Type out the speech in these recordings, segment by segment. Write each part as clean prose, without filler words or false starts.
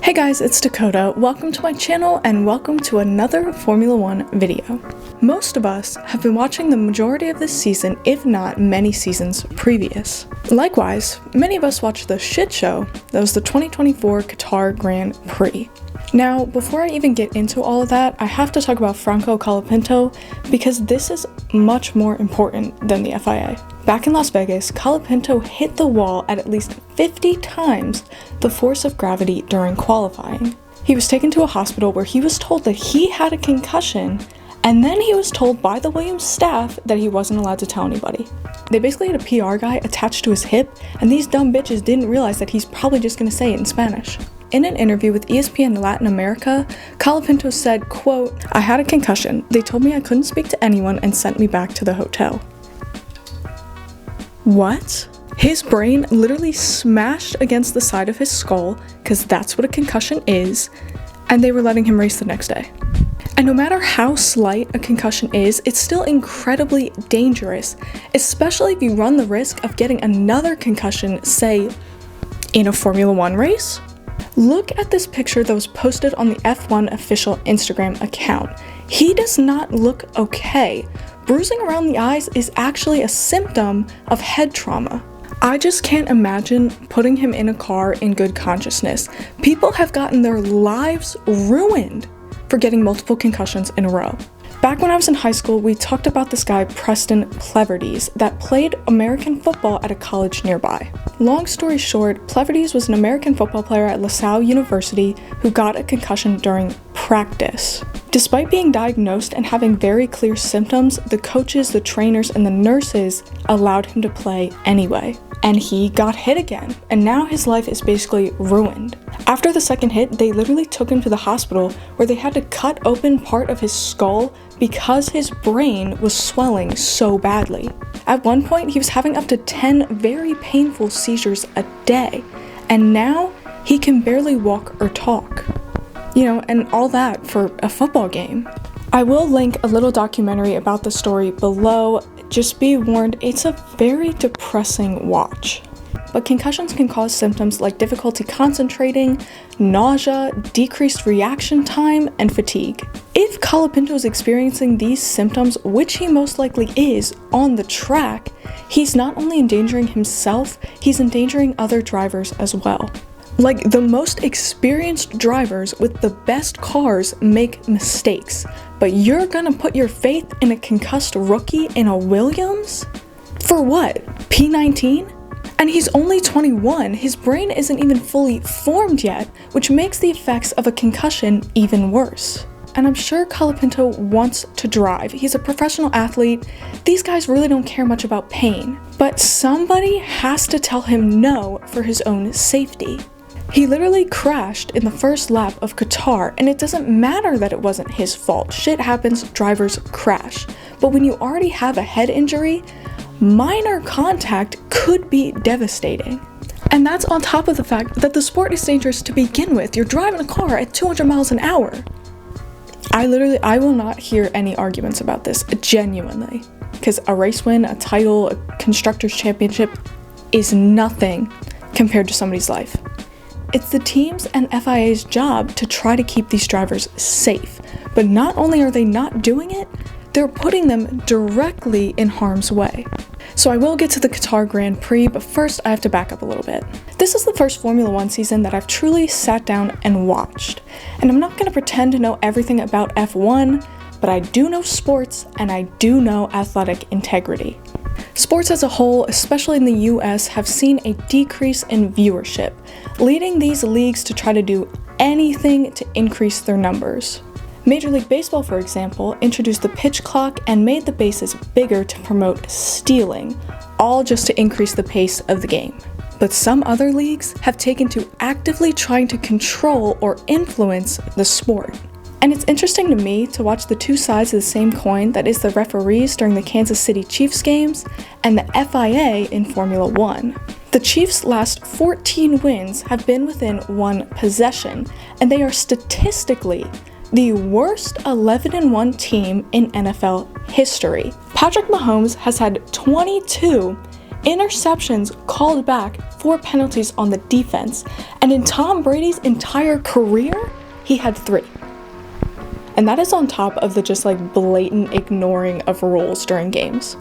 Hey guys, it's Dakota. Welcome to my channel and welcome to another Formula One video. Most of us have been watching the majority of this season, if not many seasons previous. Likewise, many of us watched the shit show that was the 2024 Qatar Grand Prix. Now, before I even get into all of that, I have to talk about Franco Colapinto because this is much more important than the FIA. Back in Las Vegas, Colapinto hit the wall at least 50 times the force of gravity during qualifying. He was taken to a hospital where he was told that he had a concussion, and then he was told by the Williams staff that he wasn't allowed to tell anybody. They basically had a PR guy attached to his hip, and these dumb bitches didn't realize that he's probably just gonna say it in Spanish. In an interview with ESPN Latin America, Colapinto said, quote, "I had a concussion. They told me I couldn't speak to anyone and sent me back to the hotel." What? His brain literally smashed against the side of his skull, because that's what a concussion is, and they were letting him race the next day. And no matter how slight a concussion is, it's still incredibly dangerous, especially if you run the risk of getting another concussion, say, in a Formula One race. Look at this picture that was posted on the F1 official Instagram account. He does not look okay. Bruising around the eyes is actually a symptom of head trauma. I just can't imagine putting him in a car in good consciousness. People have gotten their lives ruined for getting multiple concussions in a row. Back when I was in high school, we talked about this guy, Preston Pleverties, that played American football at a college nearby. Long story short, Pleverties was an American football player at LaSalle University who got a concussion during practice. Despite being diagnosed and having very clear symptoms, the coaches, the trainers, and the nurses allowed him to play anyway. And he got hit again, and now his life is basically ruined. After the second hit, they literally took him to the hospital where they had to cut open part of his skull because his brain was swelling so badly. At one point, he was having up to 10 very painful seizures a day, and now he can barely walk or talk. You know, and all that for a football game. I will link a little documentary about the story below. Just be warned, it's a very depressing watch. But concussions can cause symptoms like difficulty concentrating, nausea, decreased reaction time, and fatigue. If Colapinto is experiencing these symptoms, which he most likely is on the track, he's not only endangering himself, he's endangering other drivers as well. Like, the most experienced drivers with the best cars make mistakes, but you're gonna put your faith in a concussed rookie in a Williams? For what? P19? And he's only 21, his brain isn't even fully formed yet, which makes the effects of a concussion even worse. And I'm sure Colapinto wants to drive. He's a professional athlete. These guys really don't care much about pain. But somebody has to tell him no for his own safety. He literally crashed in the first lap of Qatar, and it doesn't matter that it wasn't his fault. Shit happens, drivers crash. But when you already have a head injury, minor contact could be devastating. And that's on top of the fact that the sport is dangerous to begin with. You're driving a car at 200 miles an hour. I will not hear any arguments about this, genuinely. Because a race win, a title, a constructor's championship is nothing compared to somebody's life. It's the team's and FIA's job to try to keep these drivers safe. But not only are they not doing it, they're putting them directly in harm's way. So I will get to the Qatar Grand Prix, but first I have to back up a little bit. This is the first Formula One season that I've truly sat down and watched. And I'm not going to pretend to know everything about F1, but I do know sports and I do know athletic integrity. Sports as a whole, especially in the US, have seen a decrease in viewership, leading these leagues to try to do anything to increase their numbers. Major League Baseball, for example, introduced the pitch clock and made the bases bigger to promote stealing, all just to increase the pace of the game. But some other leagues have taken to actively trying to control or influence the sport. And it's interesting to me to watch the two sides of the same coin, that is the referees during the Kansas City Chiefs games and the FIA in Formula One. The Chiefs' last 14 wins have been within one possession, and they are statistically the worst 11-1 team in NFL history. Patrick Mahomes has had 22 interceptions called back for penalties on the defense, and in Tom Brady's entire career, he had 3. And that is on top of the just like blatant ignoring of rules during games.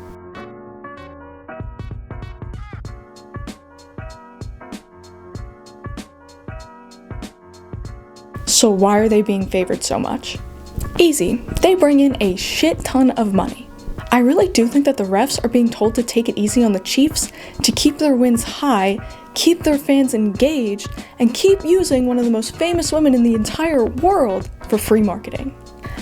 So why are they being favored so much? Easy, they bring in a shit ton of money. I really do think that the refs are being told to take it easy on the Chiefs to keep their wins high, keep their fans engaged, and keep using one of the most famous women in the entire world for free marketing.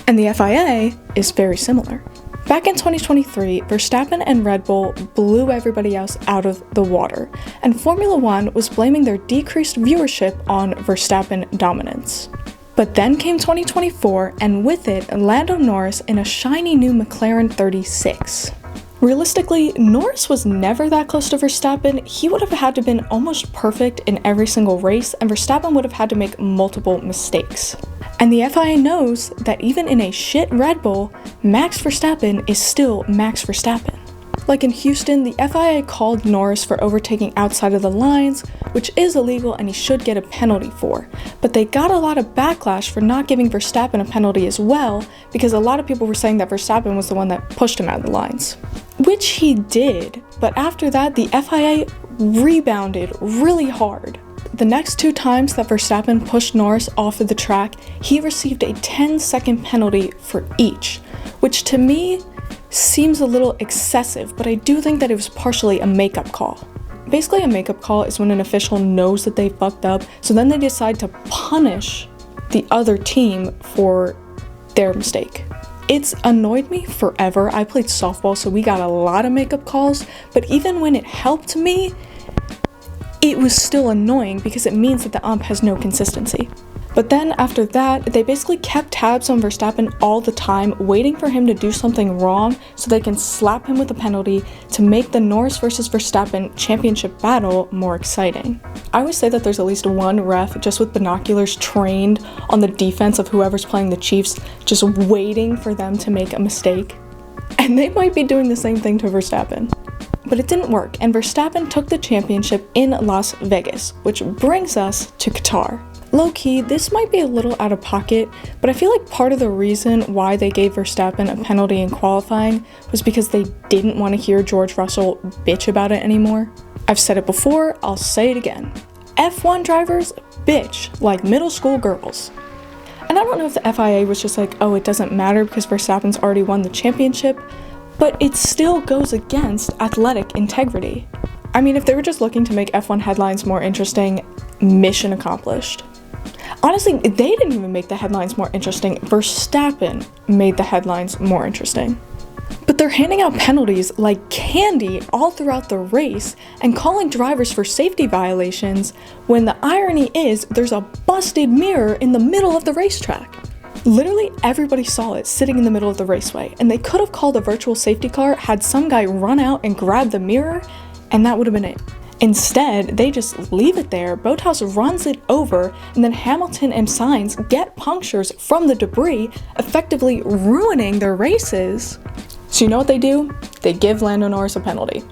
And the FIA is very similar. Back in 2023, Verstappen and Red Bull blew everybody else out of the water, and Formula One was blaming their decreased viewership on Verstappen dominance. But then came 2024, and with it, Lando Norris in a shiny new McLaren 36. Realistically, Norris was never that close to Verstappen. He would have had to been almost perfect in every single race, and Verstappen would have had to make multiple mistakes. And the FIA knows that even in a shit Red Bull, Max Verstappen is still Max Verstappen. Like in Houston, the FIA called Norris for overtaking outside of the lines, which is illegal and he should get a penalty for. But they got a lot of backlash for not giving Verstappen a penalty as well, because a lot of people were saying that Verstappen was the one that pushed him out of the lines. Which he did, but after that, the FIA rebounded really hard. The next 2 times that Verstappen pushed Norris off of the track, he received a 10-second penalty for each, which to me seems a little excessive, but I do think that it was partially a makeup call. Basically, a makeup call is when an official knows that they fucked up, so then they decide to punish the other team for their mistake. It's annoyed me forever. I played softball, so we got a lot of makeup calls, but even when it helped me, it was still annoying because it means that the ump has no consistency. But then after that, they basically kept tabs on Verstappen all the time, waiting for him to do something wrong so they can slap him with a penalty to make the Norris versus Verstappen championship battle more exciting. I always say that there's at least one ref just with binoculars trained on the defense of whoever's playing the Chiefs, just waiting for them to make a mistake. And they might be doing the same thing to Verstappen. But it didn't work, and Verstappen took the championship in Las Vegas, which brings us to Qatar. Low-key, this might be a little out of pocket, but I feel like part of the reason why they gave Verstappen a penalty in qualifying was because they didn't want to hear George Russell bitch about it anymore. I've said it before, I'll say it again. F1 drivers bitch like middle school girls. And I don't know if the FIA was just like, oh, it doesn't matter because Verstappen's already won the championship, but it still goes against athletic integrity. I mean, if they were just looking to make F1 headlines more interesting, mission accomplished. Honestly, they didn't even make the headlines more interesting. Verstappen made the headlines more interesting. But they're handing out penalties like candy all throughout the race and calling drivers for safety violations when the irony is there's a busted mirror in the middle of the racetrack. Literally everybody saw it sitting in the middle of the raceway, and they could have called a virtual safety car had some guy run out and grab the mirror, and that would have been it. Instead, they just leave it there, Bottas runs it over, and then Hamilton and Sainz get punctures from the debris, effectively ruining their races. So you know what they do? They give Lando Norris a penalty.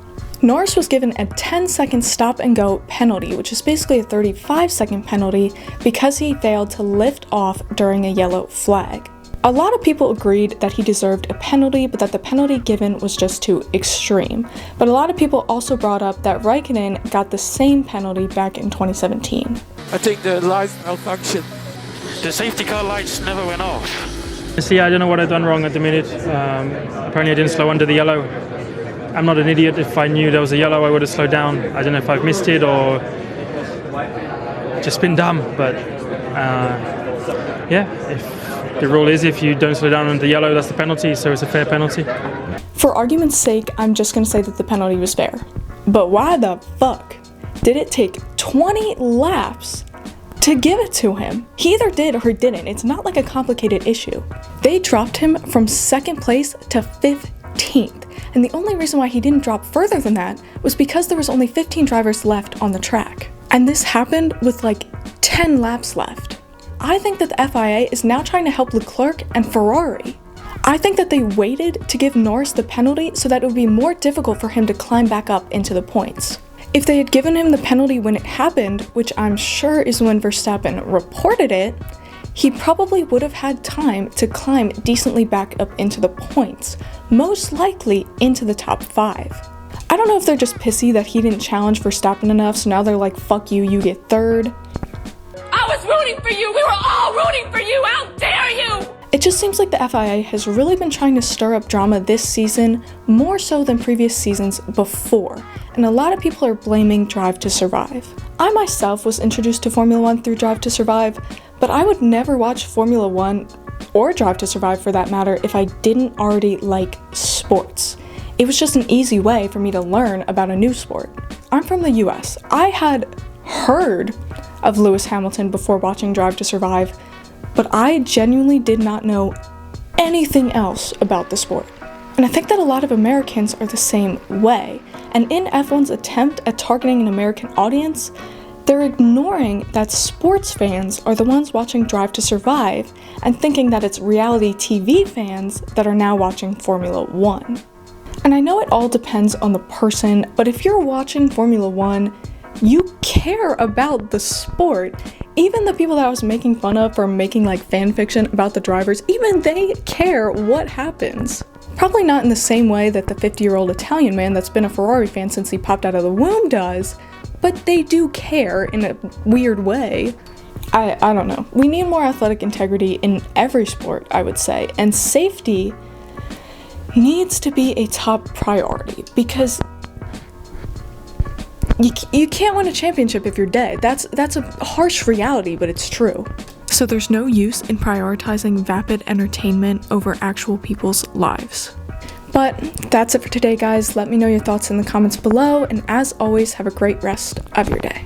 Norris was given a 10-second stop-and-go penalty, which is basically a 35-second penalty because he failed to lift off during a yellow flag. A lot of people agreed that he deserved a penalty, but that the penalty given was just too extreme. But a lot of people also brought up that Raikkonen got the same penalty back in 2017. I think the lights malfunctioned. The safety car lights never went off. See, I don't know what I've done wrong at the minute. Apparently I didn't slow under the yellow. I'm not an idiot. If I knew there was a yellow, I would have slowed down. I don't know if I've missed it or just been dumb, but yeah, if the rule is if you don't slow down under the yellow, that's the penalty, so it's a fair penalty. For argument's sake, I'm just gonna say that the penalty was fair. But why the fuck did it take 20 laps to give it to him? He either did or he didn't. It's not like a complicated issue. They dropped him from second place to 15th. And the only reason why he didn't drop further than that was because there was only 15 drivers left on the track. And this happened with like 10 laps left. I think that the FIA is now trying to help Leclerc and Ferrari. I think that they waited to give Norris the penalty so that it would be more difficult for him to climb back up into the points. If they had given him the penalty when it happened, which I'm sure is when Verstappen reported it, he probably would have had time to climb decently back up into the points, most likely into the top 5. I don't know if they're just pissy that he didn't challenge Verstappen enough, so now they're like, fuck you, you get 3rd. I was rooting for you! We were all rooting for you! How dare you! It just seems like the FIA has really been trying to stir up drama this season, more so than previous seasons before, and a lot of people are blaming Drive to Survive. I myself was introduced to Formula 1 through Drive to Survive, but I would never watch Formula 1, or Drive to Survive for that matter, if I didn't already like sports. It was just an easy way for me to learn about a new sport. I'm from the US. I had heard of Lewis Hamilton before watching Drive to Survive, but I genuinely did not know anything else about the sport. And I think that a lot of Americans are the same way. And in F1's attempt at targeting an American audience, they're ignoring that sports fans are the ones watching Drive to Survive and thinking that it's reality TV fans that are now watching Formula 1. And I know it all depends on the person, but if you're watching Formula 1, you care about the sport. Even the people that I was making fun of for making like fan fiction about the drivers, even they care what happens. Probably not in the same way that the 50-year-old Italian man that's been a Ferrari fan since he popped out of the womb does, but they do care in a weird way. I don't know. We need more athletic integrity in every sport, I would say, and safety needs to be a top priority because you can't win a championship if you're dead. That's a harsh reality, but it's true. So there's no use in prioritizing vapid entertainment over actual people's lives. But that's it for today, guys. Let me know your thoughts in the comments below, and as always, have a great rest of your day.